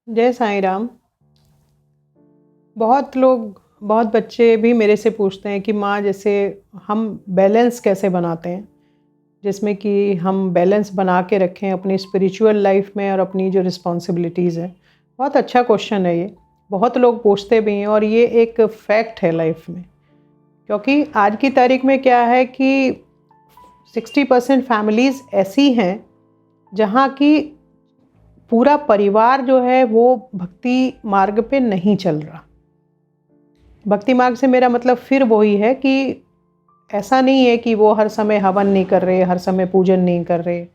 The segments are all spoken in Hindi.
जय साईं राम। बहुत बच्चे भी मेरे से पूछते हैं कि माँ जैसे हम बैलेंस कैसे बनाते हैं, जिसमें कि हम बैलेंस बना के रखें अपनी स्पिरिचुअल लाइफ में और अपनी जो रिस्पॉन्सिबिलिटीज़ हैं। बहुत अच्छा क्वेश्चन है ये। बहुत लोग पूछते भी हैं और ये एक फैक्ट है लाइफ में। क्योंकि आज की तारीख में क्या है कि 60% फैमिलीज़ ऐसी हैं जहाँ की पूरा परिवार जो है वो भक्ति मार्ग पे नहीं चल रहा। भक्ति मार्ग से मेरा मतलब फिर वही है कि ऐसा नहीं है कि वो हर समय हवन नहीं कर रहे, हर समय पूजन नहीं कर रहे,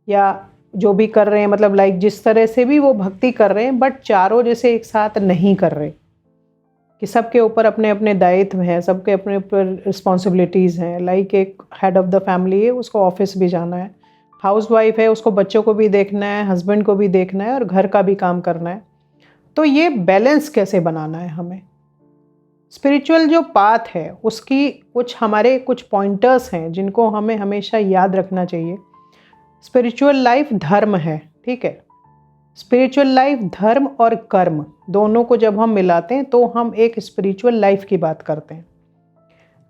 या जो भी कर रहे हैं मतलब लाइक जिस तरह से भी वो भक्ति कर रहे हैं, बट चारों जैसे एक साथ नहीं कर रहे। कि सबके ऊपर अपने अपने दायित्व हैं, सबके अपने ऊपर रिस्पॉन्सिबिलिटीज़ हैं। लाइक एक हेड ऑफ़ द फैमिली है, उसको ऑफिस भी जाना है। हाउस वाइफ है, उसको बच्चों को भी देखना है, हस्बैंड को भी देखना है और घर का भी काम करना है। तो ये बैलेंस कैसे बनाना है हमें। स्पिरिचुअल जो पाथ है उसकी हमारे कुछ पॉइंटर्स हैं जिनको हमें हमेशा याद रखना चाहिए। स्पिरिचुअल लाइफ धर्म है, ठीक है। स्पिरिचुअल लाइफ धर्म और कर्म दोनों को जब हम मिलाते हैं तो हम एक स्पिरिचुअल लाइफ की बात करते हैं।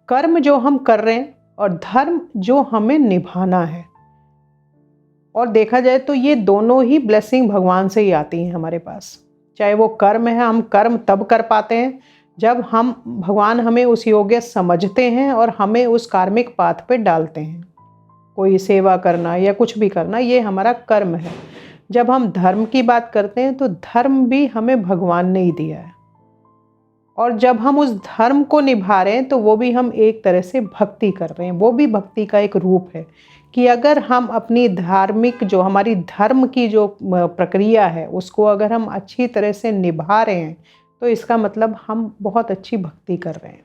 कर्म जो हम कर रहे हैं और धर्म जो हमें निभाना है। और देखा जाए तो ये दोनों ही ब्लेसिंग भगवान से ही आती हैं हमारे पास। चाहे वो कर्म है, हम कर्म तब कर पाते हैं जब हम भगवान हमें उस योग्य समझते हैं और हमें उस कार्मिक पाथ पे डालते हैं। कोई सेवा करना या कुछ भी करना, ये हमारा कर्म है। जब हम धर्म की बात करते हैं तो धर्म भी हमें भगवान ने ही दिया है, और जब हम उस धर्म को निभा रहे हैं तो वो भी हम एक तरह से भक्ति कर रहे हैं। वो भी भक्ति का एक रूप है कि अगर हम अपनी धार्मिक जो हमारी धर्म की जो प्रक्रिया है उसको अगर हम अच्छी तरह से निभा रहे हैं तो इसका मतलब हम बहुत अच्छी भक्ति कर रहे हैं।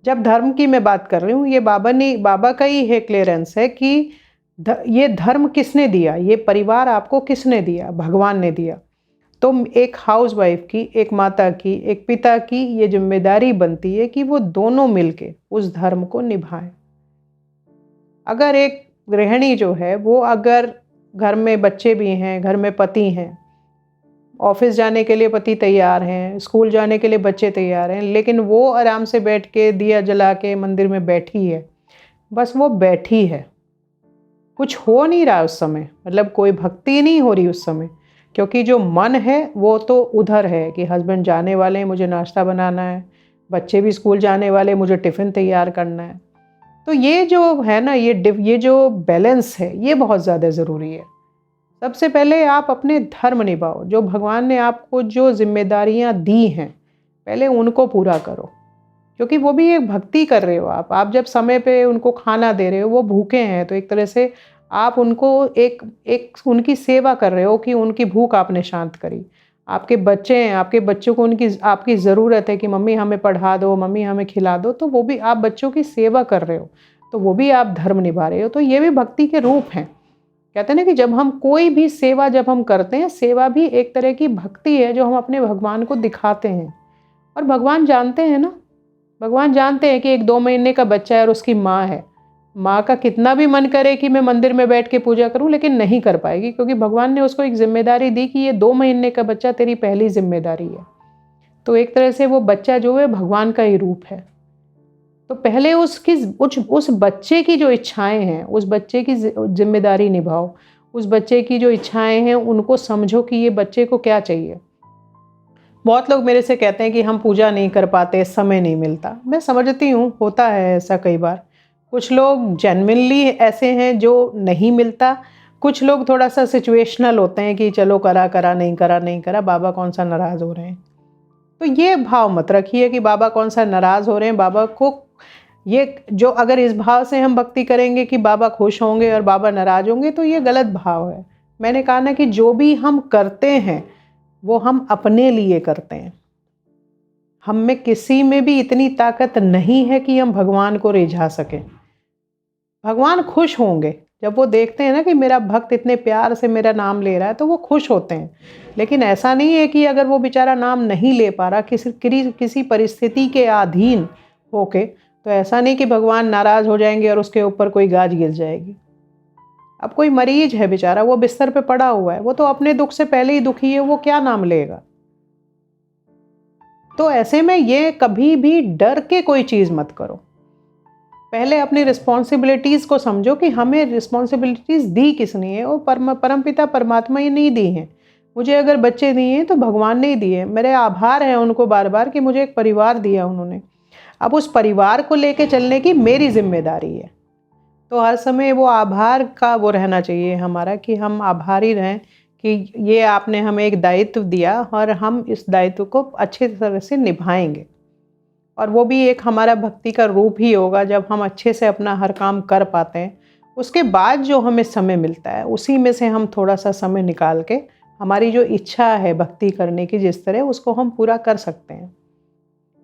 जब धर्म की मैं बात कर रही हूँ, ये बाबा का ही है क्लियरेंस है कि ये धर्म किसने दिया, ये परिवार आपको किसने दिया, भगवान ने दिया। तो एक हाउस वाइफ की, एक माता की, एक पिता की ये जिम्मेदारी बनती है कि वो दोनों मिलके उस धर्म को निभाएं। अगर एक गृहिणी जो है वो अगर घर में बच्चे भी हैं, घर में पति हैं, ऑफिस जाने के लिए पति तैयार हैं, स्कूल जाने के लिए बच्चे तैयार हैं, लेकिन वो आराम से बैठ के दिया जला के मंदिर में बैठी है, बस वो बैठी है, कुछ हो नहीं रहा उस समय, मतलब कोई भक्ति नहीं हो रही उस समय। क्योंकि जो मन है वो तो उधर है कि हस्बैंड जाने वाले हैं, मुझे नाश्ता बनाना है, बच्चे भी स्कूल जाने वाले, मुझे टिफ़िन तैयार करना है। तो ये जो है ना, ये जो बैलेंस है ये बहुत ज़्यादा ज़रूरी है। सबसे पहले आप अपने धर्म निभाओ, जो भगवान ने आपको जो जिम्मेदारियां दी हैं पहले उनको पूरा करो। क्योंकि वो भी एक भक्ति कर रहे हो आप जब समय पे उनको खाना दे रहे हो, वो भूखे हैं तो एक तरह से आप उनको एक एक उनकी सेवा कर रहे हो कि उनकी भूख आपने शांत करी। आपके बच्चे हैं, आपके बच्चों को उनकी आपकी ज़रूरत है कि मम्मी हमें पढ़ा दो, मम्मी हमें खिला दो, तो वो भी आप बच्चों की सेवा कर रहे हो, तो वो भी आप धर्म निभा रहे हो। तो ये भी भक्ति के रूप हैं। कहते हैं ना कि जब हम कोई भी सेवा जब हम करते हैं, सेवा भी एक तरह की भक्ति है जो हम अपने भगवान को दिखाते हैं। और भगवान जानते हैं ना, भगवान जानते हैं कि एक 2 महीने का बच्चा है और उसकी माँ है। माँ का कितना भी मन करे कि मैं मंदिर में बैठ के पूजा करूं, लेकिन नहीं कर पाएगी, क्योंकि भगवान ने उसको एक जिम्मेदारी दी कि ये 2 महीने का बच्चा तेरी पहली जिम्मेदारी है। तो एक तरह से वो बच्चा जो है भगवान का ही रूप है। तो पहले उस बच्चे की जो इच्छाएं हैं, उस बच्चे की जिम्मेदारी निभाओ। उस बच्चे की जो इच्छाएं हैं उनको समझो कि ये बच्चे को क्या चाहिए। बहुत लोग मेरे से कहते हैं कि हम पूजा नहीं कर पाते, समय नहीं मिलता। मैं समझती हूँ, होता है ऐसा कई बार। कुछ लोग जेन्युइनली ऐसे हैं जो नहीं मिलता, कुछ लोग थोड़ा सा सिचुएशनल होते हैं कि चलो करा करा, नहीं करा नहीं करा, बाबा कौन सा नाराज़ हो रहे हैं। तो ये भाव मत रखिए कि बाबा कौन सा नाराज़ हो रहे हैं। बाबा को ये जो अगर इस भाव से हम भक्ति करेंगे कि बाबा खुश होंगे और बाबा नाराज़ होंगे, तो ये गलत भाव है। मैंने कहा ना कि जो भी हम करते हैं वो हम अपने लिए करते हैं। हम में किसी में भी इतनी ताकत नहीं है कि हम भगवान को रिझा सकें। भगवान खुश होंगे जब वो देखते हैं ना कि मेरा भक्त इतने प्यार से मेरा नाम ले रहा है, तो वो खुश होते हैं। लेकिन ऐसा नहीं है कि अगर वो बेचारा नाम नहीं ले पा रहा, किसी परिस्थिति के अधीन होके, तो ऐसा नहीं कि भगवान नाराज़ हो जाएंगे और उसके ऊपर कोई गाज गिर जाएगी। अब कोई मरीज है बेचारा, वो बिस्तर पे पड़ा हुआ है, वो तो अपने दुख से पहले ही दुखी है, वो क्या नाम लेगा। तो ऐसे में ये कभी भी डर के कोई चीज़ मत करो। पहले अपनी रिस्पॉन्सिबिलिटीज़ को समझो कि हमें रिस्पॉन्सिबिलिटीज़ दी किसने है, वो परमपिता परमात्मा ही नहीं दी हैं। मुझे अगर बच्चे दिए हैं तो भगवान ने ही दिए हैं। मेरे आभार है उनको बार बार कि मुझे एक परिवार दिया उन्होंने। अब उस परिवार को लेके चलने की मेरी जिम्मेदारी है। तो हर समय वो आभार का वो रहना चाहिए हमारा, कि हम आभारी रहें कि ये आपने हमें एक दायित्व दिया और हम इस दायित्व को अच्छी तरह से निभाएंगे। और वो भी एक हमारा भक्ति का रूप ही होगा जब हम अच्छे से अपना हर काम कर पाते हैं। उसके बाद जो हमें समय मिलता है उसी में से हम थोड़ा सा समय निकाल के हमारी जो इच्छा है भक्ति करने की जिस तरह, उसको हम पूरा कर सकते हैं।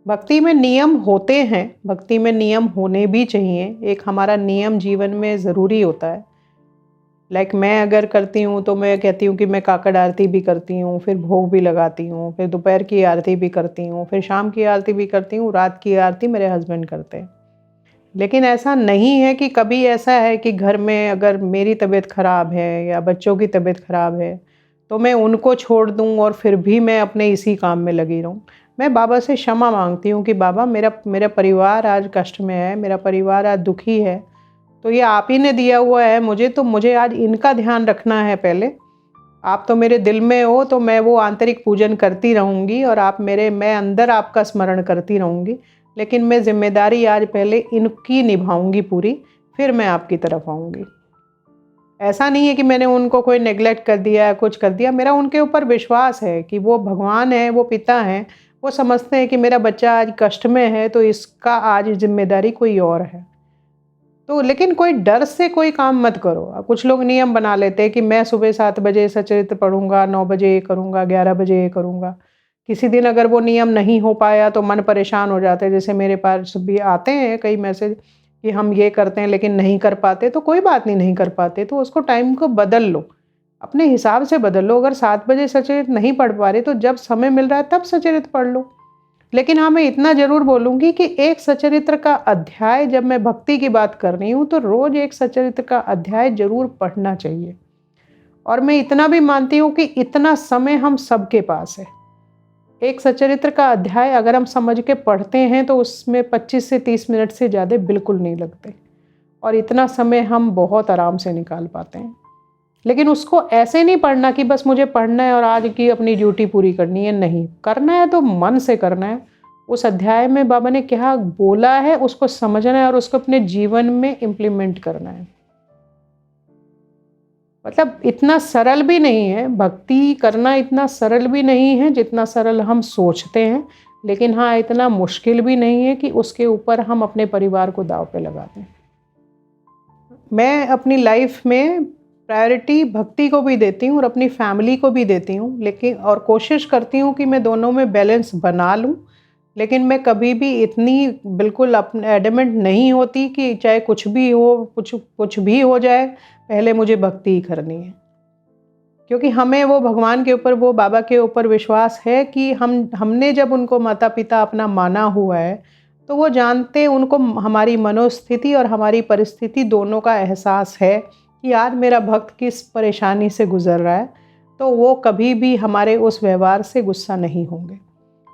भक्ति में नियम होते हैं, भक्ति में नियम होने भी चाहिए। एक हमारा नियम जीवन में ज़रूरी होता है। लाइक मैं अगर करती हूँ तो मैं कहती हूँ कि मैं काकड़ आरती भी करती हूँ, फिर भोग भी लगाती हूँ, फिर दोपहर की आरती भी करती हूँ, फिर शाम की आरती भी करती हूँ, रात की आरती मेरे हस्बैंड करते हैं। लेकिन ऐसा नहीं है कि कभी ऐसा है कि घर में अगर मेरी तबीयत ख़राब है या बच्चों की तबीयत ख़राब है तो मैं उनको छोड़ दूँ और फिर भी मैं अपने इसी काम में लगी रहूँ। मैं बाबा से क्षमा मांगती हूँ कि बाबा मेरा परिवार आज कष्ट में है, मेरा परिवार आज दुखी है, तो ये आप ही ने दिया हुआ है मुझे, तो मुझे आज इनका ध्यान रखना है पहले। आप तो मेरे दिल में हो, तो मैं वो आंतरिक पूजन करती रहूँगी और मैं अंदर आपका स्मरण करती रहूँगी, लेकिन मैं जिम्मेदारी आज पहले इनकी निभाऊँगी पूरी, फिर मैं आपकी तरफ आऊँगी। ऐसा नहीं है कि मैंने उनको कोई नेग्लेक्ट कर दिया, कुछ कर दिया। मेरा उनके ऊपर विश्वास है कि वो भगवान है, वो पिता हैं। वो समझते हैं कि मेरा बच्चा आज कष्ट में है, तो इसका आज जिम्मेदारी कोई और है। तो लेकिन कोई डर से कोई काम मत करो। कुछ लोग नियम बना लेते हैं कि मैं सुबह 7 बजे सचरित्र पढ़ूँगा, 9 बजे ये करूँगा, 11 बजे ये करूँगा। किसी दिन अगर वो नियम नहीं हो पाया तो मन परेशान हो जाता है। जैसे मेरे पास भी आते हैं कई मैसेज कि हम ये करते हैं लेकिन नहीं कर पाते, तो कोई बात नहीं कर पाते तो उसको टाइम को बदल लो, अपने हिसाब से बदल लो। अगर 7 बजे सचरित्र नहीं पढ़ पा रहे तो जब समय मिल रहा है तब सचरित्र पढ़ लो। लेकिन हाँ, मैं इतना ज़रूर बोलूँगी कि एक सचरित्र का अध्याय, जब मैं भक्ति की बात कर रही हूँ तो रोज़ एक सचरित्र का अध्याय ज़रूर पढ़ना चाहिए। और मैं इतना भी मानती हूँ कि इतना समय हम सबके पास है। एक सचरित्र का अध्याय अगर हम समझ के पढ़ते हैं तो उसमें 25 से 30 मिनट से ज़्यादा बिल्कुल नहीं लगते, और इतना समय हम बहुत आराम से निकाल पाते हैं। लेकिन उसको ऐसे नहीं पढ़ना कि बस मुझे पढ़ना है और आज की अपनी ड्यूटी पूरी करनी है। नहीं, करना है तो मन से करना है। उस अध्याय में बाबा ने क्या बोला है उसको समझना है और उसको अपने जीवन में इम्प्लीमेंट करना है। मतलब इतना सरल भी नहीं है, भक्ति करना इतना सरल भी नहीं है जितना सरल हम सोचते हैं। लेकिन हाँ, इतना मुश्किल भी नहीं है कि उसके ऊपर हम अपने परिवार को दांव पे लगा दें। मैं अपनी लाइफ में प्रायोरिटी भक्ति को भी देती हूँ और अपनी फैमिली को भी देती हूँ, लेकिन और कोशिश करती हूँ कि मैं दोनों में बैलेंस बना लूँ। लेकिन मैं कभी भी इतनी बिल्कुल अपने एडमेंट नहीं होती कि चाहे कुछ भी हो, कुछ भी हो जाए, पहले मुझे भक्ति ही करनी है। क्योंकि हमें वो भगवान के ऊपर, वो बाबा के ऊपर विश्वास है कि हमने जब उनको माता पिता अपना माना हुआ है तो वो जानते, उनको हमारी मनोस्थिति और हमारी परिस्थिति दोनों का एहसास है कि आज मेरा भक्त किस परेशानी से गुजर रहा है, तो वो कभी भी हमारे उस व्यवहार से गुस्सा नहीं होंगे।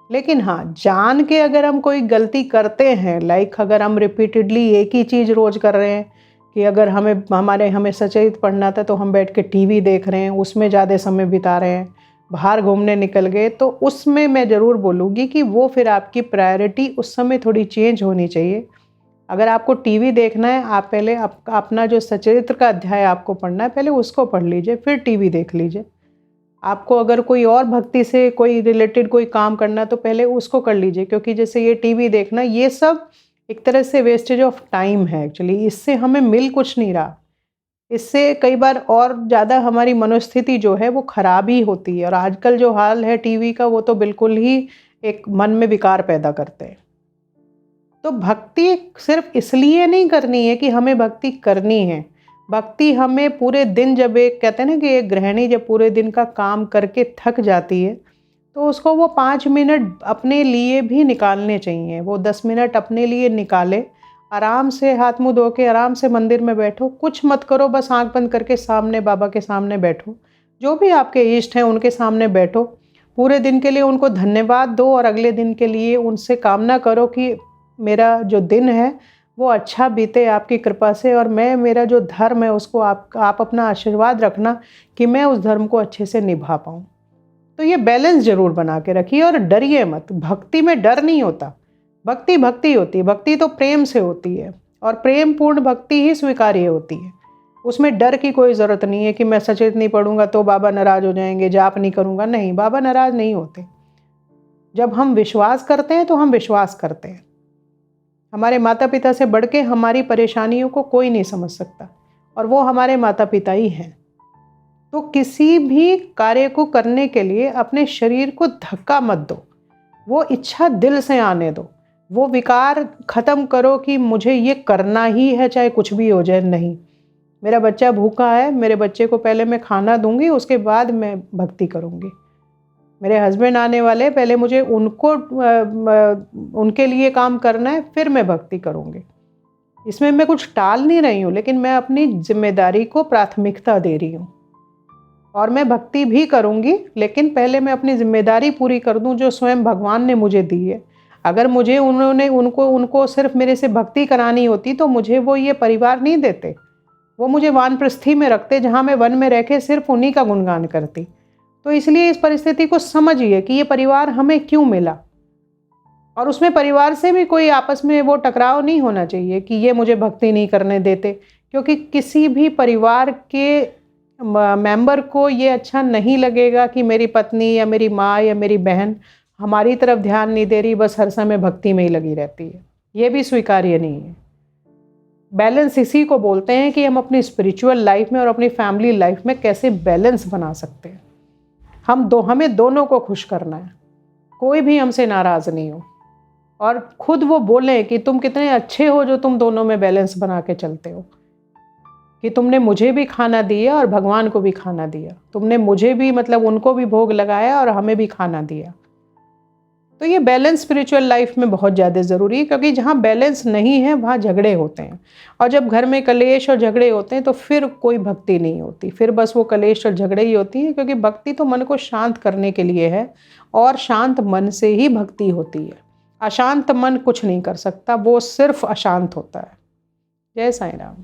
लेकिन हाँ, जान के अगर हम कोई गलती करते हैं, लाइक अगर हम रिपीटेडली एक ही चीज़ रोज़ कर रहे हैं कि अगर हमें सचरित्र पढ़ना था तो हम बैठ के टीवी देख रहे हैं, उसमें ज़्यादा समय बिता रहे हैं, बाहर घूमने निकल गए, तो उसमें मैं ज़रूर बोलूँगी कि वो फिर आपकी प्रायोरिटी उस समय थोड़ी चेंज होनी चाहिए। अगर आपको टीवी देखना है, आप पहले अपना जो सचरित्र का अध्याय आपको पढ़ना है पहले उसको पढ़ लीजिए, फिर टीवी देख लीजिए। आपको अगर कोई और भक्ति से कोई रिलेटेड कोई काम करना है तो पहले उसको कर लीजिए, क्योंकि जैसे ये टीवी देखना, ये सब एक तरह से वेस्टेज ऑफ टाइम है एक्चुअली। इससे हमें मिल कुछ नहीं रहा। इससे कई बार और ज़्यादा हमारी मनोस्थिति जो है वो ख़राब ही होती है। और आजकल जो हाल है टीवी का, वो तो बिल्कुल ही एक मन में विकार पैदा करते हैं। तो भक्ति सिर्फ इसलिए नहीं करनी है कि हमें भक्ति करनी है। भक्ति हमें पूरे दिन, जब एक कहते हैं ना कि एक गृहिणी जब पूरे दिन का काम करके थक जाती है तो उसको वो 5 मिनट अपने लिए भी निकालने चाहिए। वो 10 मिनट अपने लिए निकाले, आराम से हाथ मुँह धो के आराम से मंदिर में बैठो, कुछ मत करो, बस आँख बंद करके सामने बाबा के सामने बैठो। जो भी आपके इष्ट हैं उनके सामने बैठो। पूरे दिन के लिए उनको धन्यवाद दो और अगले दिन के लिए उनसे कामना करो कि मेरा जो दिन है वो अच्छा बीते आपकी कृपा से, और मैं मेरा जो धर्म है उसको आप अपना आशीर्वाद रखना कि मैं उस धर्म को अच्छे से निभा पाऊँ। तो ये बैलेंस ज़रूर बना के रखिए और डरिए मत। भक्ति में डर नहीं होता। भक्ति भक्ति होती है, भक्ति तो प्रेम से होती है और प्रेम पूर्ण भक्ति ही स्वीकार्य होती है। उसमें डर की कोई ज़रूरत नहीं है कि मैं सचेत नहीं पढ़ूंगा तो बाबा नाराज़ हो जाएंगे, जाप नहीं करूंगा। नहीं, बाबा नाराज़ नहीं होते। जब हम विश्वास करते हैं तो हम विश्वास करते हैं। हमारे माता पिता से बढ़ के हमारी परेशानियों को कोई नहीं समझ सकता, और वो हमारे माता पिता ही हैं। तो किसी भी कार्य को करने के लिए अपने शरीर को धक्का मत दो, वो इच्छा दिल से आने दो। वो विकार ख़त्म करो कि मुझे ये करना ही है चाहे कुछ भी हो जाए। नहीं, मेरा बच्चा भूखा है, मेरे बच्चे को पहले मैं खाना दूंगी, उसके बाद मैं भक्ति करूंगी। मेरे हस्बैंड आने वाले, पहले मुझे उनके लिए काम करना है, फिर मैं भक्ति करूंगी। इसमें मैं कुछ टाल नहीं रही हूँ, लेकिन मैं अपनी जिम्मेदारी को प्राथमिकता दे रही हूँ। और मैं भक्ति भी करूंगी, लेकिन पहले मैं अपनी जिम्मेदारी पूरी कर दूं जो स्वयं भगवान ने मुझे दी है। अगर मुझे उनको सिर्फ मेरे से भक्ति करानी होती तो मुझे वो ये परिवार नहीं देते। वो मुझे वानप्रस्थी में रखते, जहाँ मैं वन में रह के सिर्फ उन्हीं का गुणगान करती। तो इसलिए इस परिस्थिति को समझिए कि ये परिवार हमें क्यों मिला, और उसमें परिवार से भी कोई आपस में वो टकराव नहीं होना चाहिए कि ये मुझे भक्ति नहीं करने देते, क्योंकि किसी भी परिवार के मेंबर को ये अच्छा नहीं लगेगा कि मेरी पत्नी या मेरी माँ या मेरी बहन हमारी तरफ ध्यान नहीं दे रही, बस हर समय भक्ति में ही लगी रहती है। ये भी स्वीकार्य नहीं है। बैलेंस इसी को बोलते हैं कि हम अपनी स्पिरिचुअल लाइफ में और अपनी फैमिली लाइफ में कैसे बैलेंस बना सकते हैं। हमें दोनों को खुश करना है, कोई भी हमसे नाराज़ नहीं हो, और खुद वो बोलें कि तुम कितने अच्छे हो जो तुम दोनों में बैलेंस बना के चलते हो, कि तुमने मुझे भी खाना दिया और भगवान को भी खाना दिया, तुमने मुझे भी मतलब उनको भी भोग लगाया और हमें भी खाना दिया। तो ये बैलेंस स्पिरिचुअल लाइफ में बहुत ज़्यादा ज़रूरी है, क्योंकि जहाँ बैलेंस नहीं है वहाँ झगड़े होते हैं, और जब घर में कलेश और झगड़े होते हैं तो फिर कोई भक्ति नहीं होती, फिर बस वो कलेश और झगड़े ही होती है। क्योंकि भक्ति तो मन को शांत करने के लिए है, और शांत मन से ही भक्ति होती है। अशांत मन कुछ नहीं कर सकता, वो सिर्फ अशांत होता है। जय साईं राम।